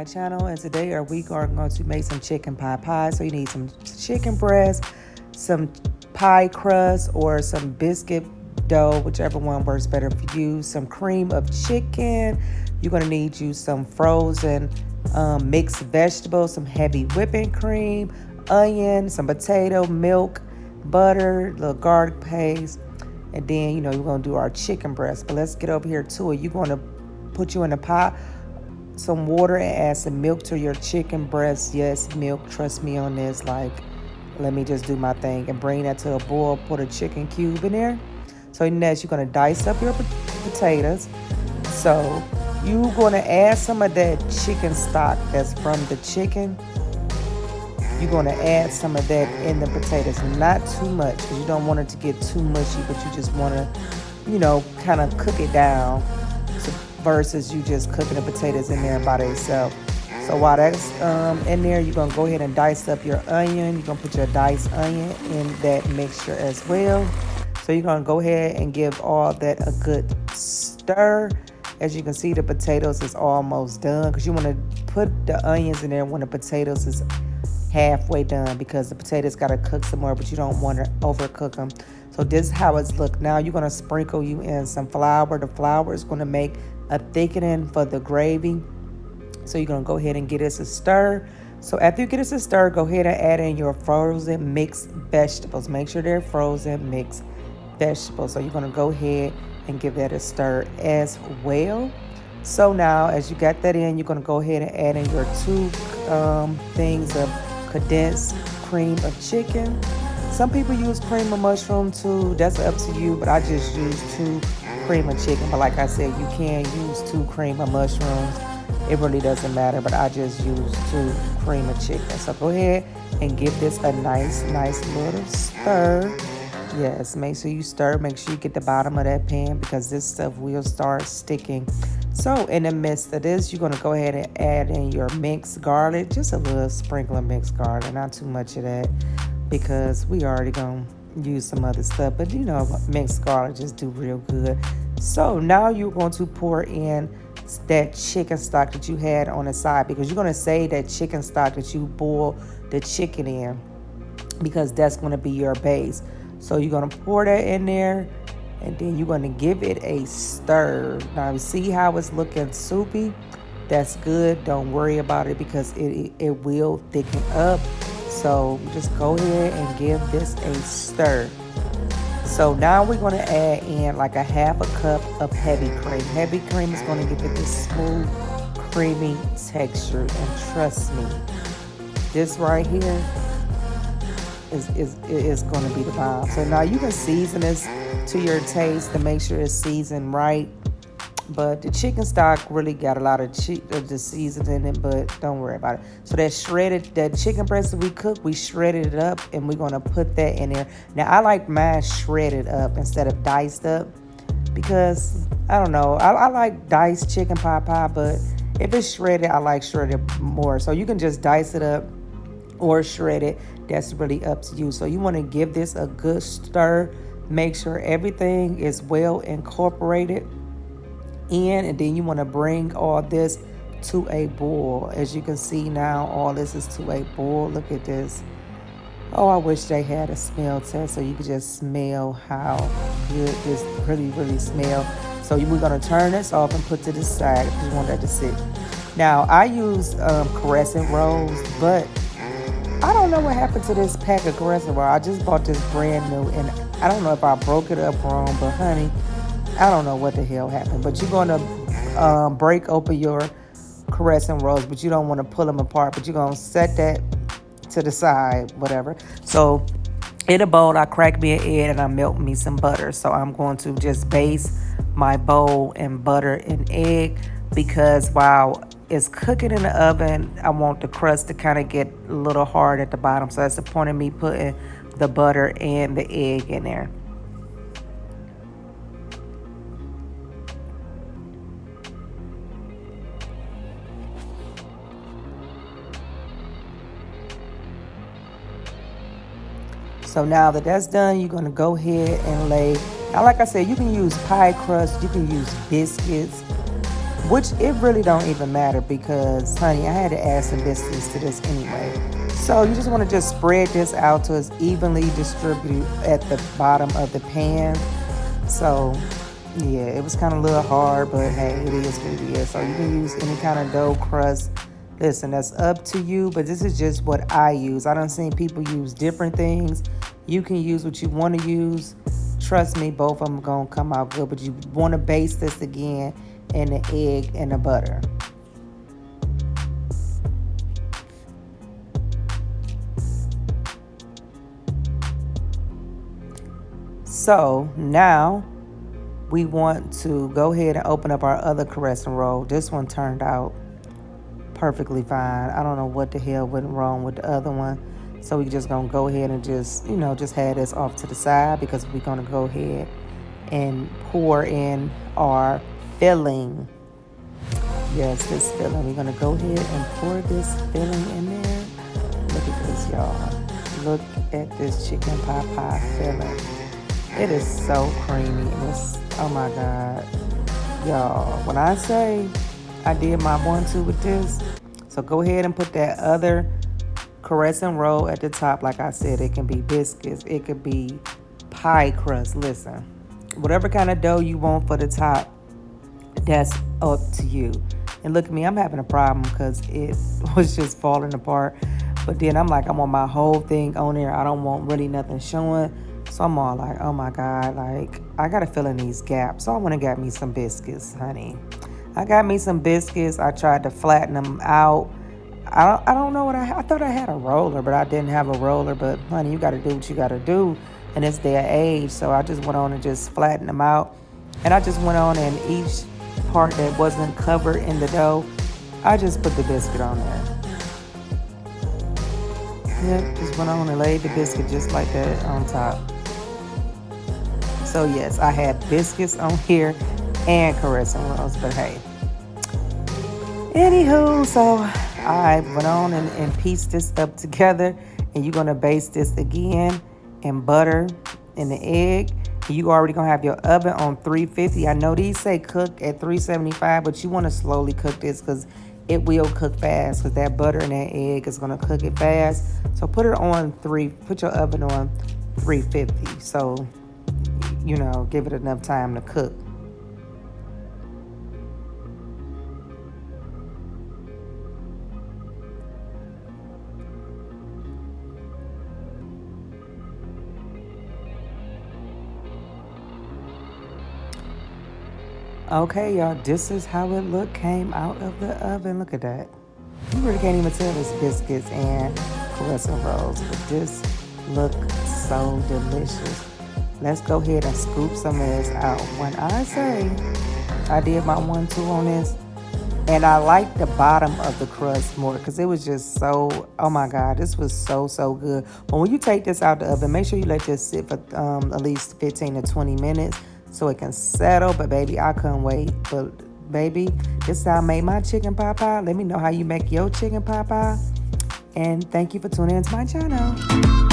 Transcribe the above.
my channel, and today we are going to make some chicken pie. So you need some chicken breast, some pie crust, or some biscuit dough, whichever one works better for you, some cream of chicken. You're going to need you some frozen mixed vegetables, some heavy whipping cream, onion, some potato, milk, butter, little garlic paste, and then you're going to do our chicken breast. But let's get over here to it. You're going to put you in a pot some water and add some milk to your chicken breast. Yes, milk, trust me on this. Like, let me just do my thing and bring that to a boil. Put a chicken cube in there. So next you're going to dice up your potatoes. So you're going to add some of that chicken stock that's from the chicken. You're going to add some of that in the potatoes, not too much because you don't want it to get too mushy, but you just want to, kind of cook it down versus you just cooking the potatoes in there by themselves. So while that's in there, you're going to go ahead and dice up your onion. You're going to put your diced onion in that mixture as well. So you're going to go ahead and give all that a good stir. As you can see, the potatoes is almost done because you want to put the onions in there when the potatoes is halfway done because the potatoes got to cook some more, but you don't want to overcook them. So this is how it's look. Now you're going to sprinkle you in some flour. The flour is going to make a thickening for the gravy. So you're going to go ahead and get this a stir. So after you get this a stir, go ahead and add in your frozen mixed vegetables. Make sure they're frozen mixed vegetables. So you're going to go ahead and give that a stir as well. So now as you got that in, you're going to go ahead and add in your 2 things of condensed cream of chicken. Some people use cream of mushroom too. That's up to you, but I just use 2 cream of chicken. But like I said, you can use 2 cream of mushrooms. It really doesn't matter, but I just use 2 cream of chicken. So go ahead and give this a nice little stir. Yes, make sure you stir. Make sure you get the bottom of that pan because this stuff will start sticking. So in the midst of this, you're going to go ahead and add in your mixed garlic. Just a little sprinkle of mixed garlic, not too much of that because we already going to use some other stuff. But mixed garlic just do real good. So now you're going to pour in that chicken stock that you had on the side because you're going to save that chicken stock that you boil the chicken in because that's going to be your base. So you're going to pour that in there and then you're going to give it a stir. Now you see how it's looking soupy? That's good. Don't worry about it because it will thicken up. So just go ahead and give this a stir. So now we're going to add in like a half a cup of heavy cream. Heavy cream is going to give it this smooth, creamy texture. And trust me, this right here is going to be the bomb. So now you can season this to your taste to make sure it's seasoned right. But the chicken stock really got a lot of the seasoning in it, but don't worry about it. So that chicken breast that we cooked, we shredded it up and we're going to put that in there. Now I like mine shredded up instead of diced up because I don't know. I like diced chicken pie, but if it's shredded, I like shredded more. So you can just dice it up or shred it. That's really up to you. So you want to give this a good stir. Make sure everything is well incorporated in, and then you want to bring all this to a boil. As you can see now, all this is to a boil. Look at this. Oh, I wish they had a smell test so you could just smell how good this really smell. So we're going to turn this off and put to the side if you want that to sit. Now I use crescent rolls, but I don't know what happened to this pack of crescent roll. I just bought this brand new and I don't know if I broke it up wrong, but honey, I don't know what the hell happened. But you're going to break open your crescent rolls, but you don't want to pull them apart. But you're going to set that to the side, whatever. So in a bowl, I crack me an egg and I melt me some butter. So I'm going to just base my bowl in butter and egg because while it's cooking in the oven, I want the crust to kind of get a little hard at the bottom. So that's the point of me putting the butter and the egg in there. So now that that's done, you're going to go ahead and lay. Now, like I said, you can use pie crust, you can use biscuits, which it really don't even matter because, honey, I had to add some biscuits to this anyway. So you just want to just spread this out to it's evenly distributed at the bottom of the pan. So yeah, it was kind of a little hard, but hey, it is what it is. So you can use any kind of dough crust. Listen, that's up to you, but this is just what I use. I done seen people use different things. You can use what you want to use. Trust me, both of them going to come out good, but you want to baste this again in the egg and the butter. So now we want to go ahead and open up our other crescent roll. This one turned out perfectly fine. I don't know what the hell went wrong with the other one. So we just gonna go ahead and just, just have this off to the side because we're gonna go ahead and pour in our filling. Yes, this filling. We're gonna go ahead and pour this filling in there. Look at this, y'all. Look at this chicken pot pie filling. It is so creamy. Oh my God. Y'all, when I say I did my 1-2 with this, so go ahead and put that other crescent roll at the top. Like I said, it can be biscuits, it could be pie crust. Listen, whatever kind of dough you want for the top, that's up to you. And look at me, I'm having a problem because it was just falling apart. But then I'm like, I want my whole thing on there. I don't want really nothing showing. So I'm all like, oh my God, like I gotta fill in these gaps. So I went and got me some biscuits, honey. I got me some biscuits. I tried to flatten them out. I don't know what I thought I had a roller, but I didn't have a roller. But honey, you gotta do what you gotta do in this day of age. So I just went on and just flattened them out. And I just went on and each part that wasn't covered in the dough, I just put the biscuit on there. Yep, just went on and laid the biscuit just like that on top. So yes, I had biscuits on here and crescent rolls, but hey. Anywho, so I went on and pieced this up together, and you're gonna baste this again in butter and the egg. You already gonna have your oven on 350. I know these say cook at 375, but you want to slowly cook this because it will cook fast. Because that butter and that egg is gonna cook it fast. So put it on put your oven on 350. So give it enough time to cook. Okay, y'all, this is how it came out of the oven. Look at that. You really can't even tell it's biscuits and crescent rolls, but this looks so delicious. Let's go ahead and scoop some of this out. When I say I did my 1-2 on this, and I like the bottom of the crust more because it was just so, oh my God, this was so, so good. But when you take this out the oven, make sure you let this sit for at least 15 to 20 minutes so it can settle. But baby, I couldn't wait. But baby, this is how I made my chicken pot pie. Let me know how you make your chicken pot pie. And thank you for tuning into my channel.